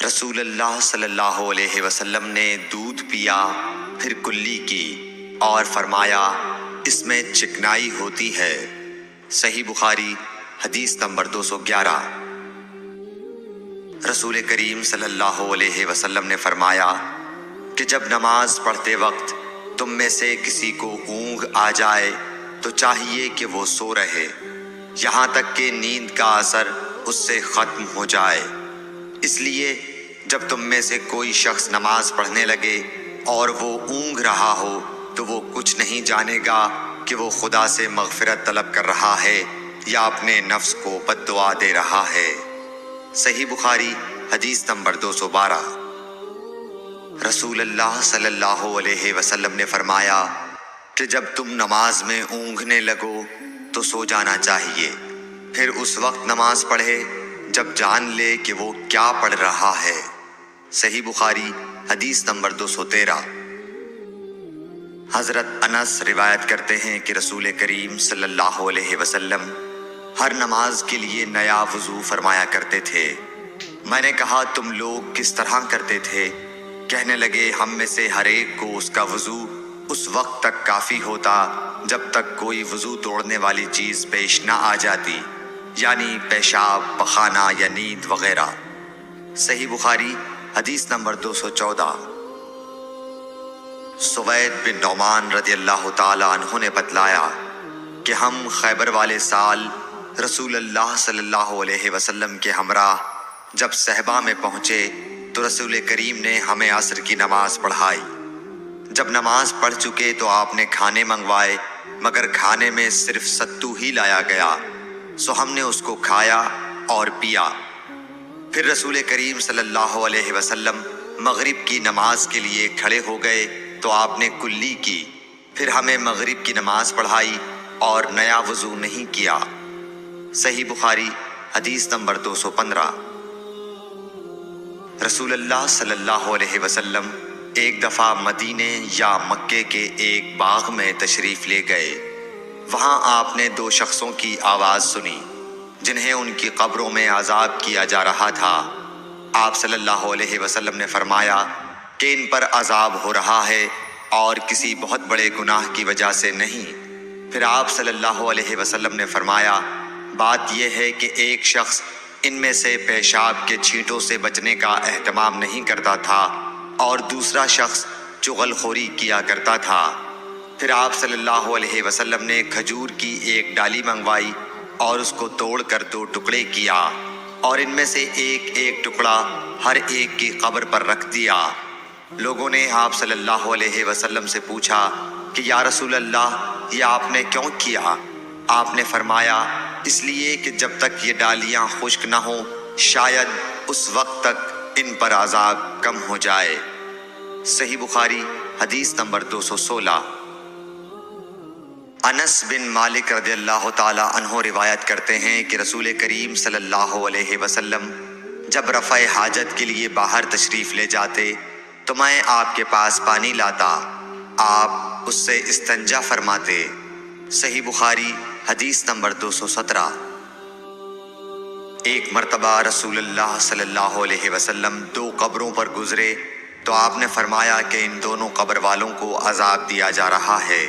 رسول اللہ صلی اللہ علیہ وسلم نے دودھ پیا، پھر کلی کی اور فرمایا اس میں چکنائی ہوتی ہے۔ صحیح بخاری حدیث نمبر 211۔ رسول کریم صلی اللہ علیہ وسلم نے فرمایا کہ جب نماز پڑھتے وقت تم میں سے کسی کو اونگ آ جائے تو چاہیے کہ وہ سو رہے یہاں تک کہ نیند کا اثر اس سے ختم ہو جائے۔ اس لیے جب تم میں سے کوئی شخص نماز پڑھنے لگے اور وہ اونگ رہا ہو تو وہ کچھ نہیں جانے گا کہ وہ خدا سے مغفرت طلب کر رہا ہے یا اپنے نفس کو بد دعا دے رہا ہے۔ صحیح بخاری حدیث نمبر 212۔ رسول اللہ صلی اللہ علیہ وسلم نے فرمایا کہ جب تم نماز میں اونگنے لگو تو سو جانا چاہیے، پھر اس وقت نماز پڑھے جب جان لے کہ وہ کیا پڑھ رہا ہے۔ صحیح بخاری حدیث نمبر 213۔ حضرت انس روایت کرتے ہیں کہ رسول کریم صلی اللہ علیہ وسلم ہر نماز کے لیے نیا وضو فرمایا کرتے تھے۔ میں نے کہا تم لوگ کس طرح کرتے تھے؟ کہنے لگے ہم میں سے ہر ایک کو اس کا وضو اس وقت تک کافی ہوتا جب تک کوئی وضو توڑنے والی چیز پیش نہ آ جاتی، یعنی پیشاب، پخانہ یا نیند وغیرہ۔ صحیح بخاری حدیث نمبر 214۔ سوید بن نعمان رضی اللہ تعالی عنہ نے بتلایا کہ ہم خیبر والے سال رسول اللہ صلی اللہ علیہ وسلم کے ہمراہ جب صحبہ میں پہنچے تو رسول کریم نے ہمیں عصر کی نماز پڑھائی۔ جب نماز پڑھ چکے تو آپ نے کھانے منگوائے، مگر کھانے میں صرف ستو ہی لایا گیا، سو ہم نے اس کو کھایا اور پیا۔ پھر رسول کریم صلی اللہ علیہ وسلم مغرب کی نماز کے لیے کھڑے ہو گئے تو آپ نے کلی کی، پھر ہمیں مغرب کی نماز پڑھائی اور نیا وضو نہیں کیا۔ صحیح بخاری حدیث نمبر 215۔ رسول اللہ صلی اللہ علیہ وسلم ایک دفعہ مدینے یا مکے کے ایک باغ میں تشریف لے گئے۔ وہاں آپ نے دو شخصوں کی آواز سنی جنہیں ان کی قبروں میں عذاب کیا جا رہا تھا۔ آپ صلی اللہ علیہ وسلم نے فرمایا کہ ان پر عذاب ہو رہا ہے اور کسی بہت بڑے گناہ کی وجہ سے نہیں۔ پھر آپ صلی اللہ علیہ وسلم نے فرمایا بات یہ ہے کہ ایک شخص ان میں سے پیشاب کے چھینٹوں سے بچنے کا اہتمام نہیں کرتا تھا اور دوسرا شخص چغل خوری کیا کرتا تھا۔ پھر آپ صلی اللہ علیہ وسلم نے کھجور کی ایک ڈالی منگوائی اور اس کو توڑ کر دو ٹکڑے کیا اور ان میں سے ایک ایک ٹکڑا ہر ایک کی قبر پر رکھ دیا۔ لوگوں نے آپ صلی اللہ علیہ وسلم سے پوچھا کہ یا رسول اللہ یہ آپ نے کیوں کیا؟ آپ نے فرمایا اس لیے کہ جب تک یہ ڈالیاں خشک نہ ہوں شاید اس وقت تک ان پر عذاب کم ہو جائے۔ صحیح بخاری حدیث نمبر 216۔ انس بن مالک رضی اللہ تعالی عنہ روایت کرتے ہیں کہ رسول کریم صلی اللہ علیہ وسلم جب رفع حاجت کے لیے باہر تشریف لے جاتے تو میں آپ کے پاس پانی لاتا، آپ اس سے استنجا فرماتے۔ صحیح بخاری حدیث نمبر 217۔ ایک مرتبہ رسول اللہ صلی اللہ علیہ وسلم دو قبروں پر گزرے تو آپ نے فرمایا کہ ان دونوں قبر والوں کو عذاب دیا جا رہا ہے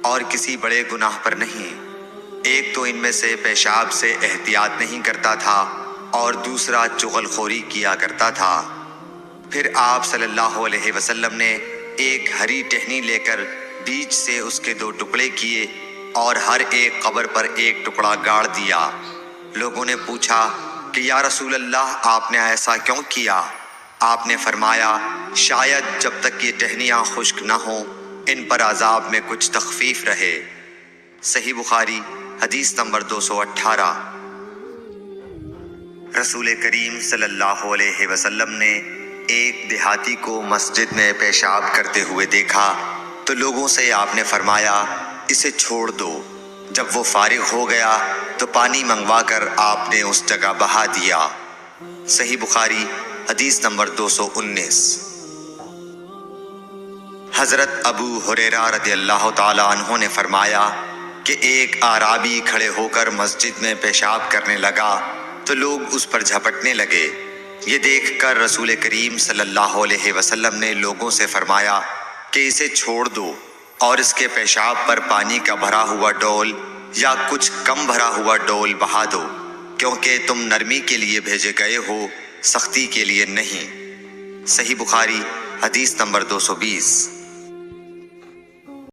اور کسی بڑے گناہ پر نہیں۔ ایک تو ان میں سے پیشاب سے احتیاط نہیں کرتا تھا اور دوسرا چغل خوری کیا کرتا تھا۔ پھر آپ صلی اللہ علیہ وسلم نے ایک ہری ٹہنی لے کر بیچ سے اس کے دو ٹکڑے کیے اور ہر ایک قبر پر ایک ٹکڑا گاڑ دیا۔ لوگوں نے پوچھا کہ یا رسول اللہ آپ نے ایسا کیوں کیا؟ آپ نے فرمایا شاید جب تک یہ ٹہنیاں خشک نہ ہوں ان پر عذاب میں کچھ تخفیف رہے۔ صحیح بخاری حدیث نمبر 218۔ رسول کریم صلی اللہ علیہ وسلم نے ایک دیہاتی کو مسجد میں پیشاب کرتے ہوئے دیکھا تو لوگوں سے آپ نے فرمایا اسے چھوڑ دو۔ جب وہ فارغ ہو گیا تو پانی منگوا کر آپ نے اس جگہ بہا دیا۔ صحیح بخاری حدیث نمبر 219۔ حضرت ابو ہریرہ رضی اللہ تعالی عنہ نے فرمایا کہ ایک اعرابی کھڑے ہو کر مسجد میں پیشاب کرنے لگا تو لوگ اس پر جھپٹنے لگے۔ یہ دیکھ کر رسول کریم صلی اللہ علیہ وسلم نے لوگوں سے فرمایا کہ اسے چھوڑ دو اور اس کے پیشاب پر پانی کا بھرا ہوا ڈول یا کچھ کم بھرا ہوا ڈول بہا دو، کیونکہ تم نرمی کے لیے بھیجے گئے ہو، سختی کے لیے نہیں۔ صحیح بخاری حدیث نمبر 220۔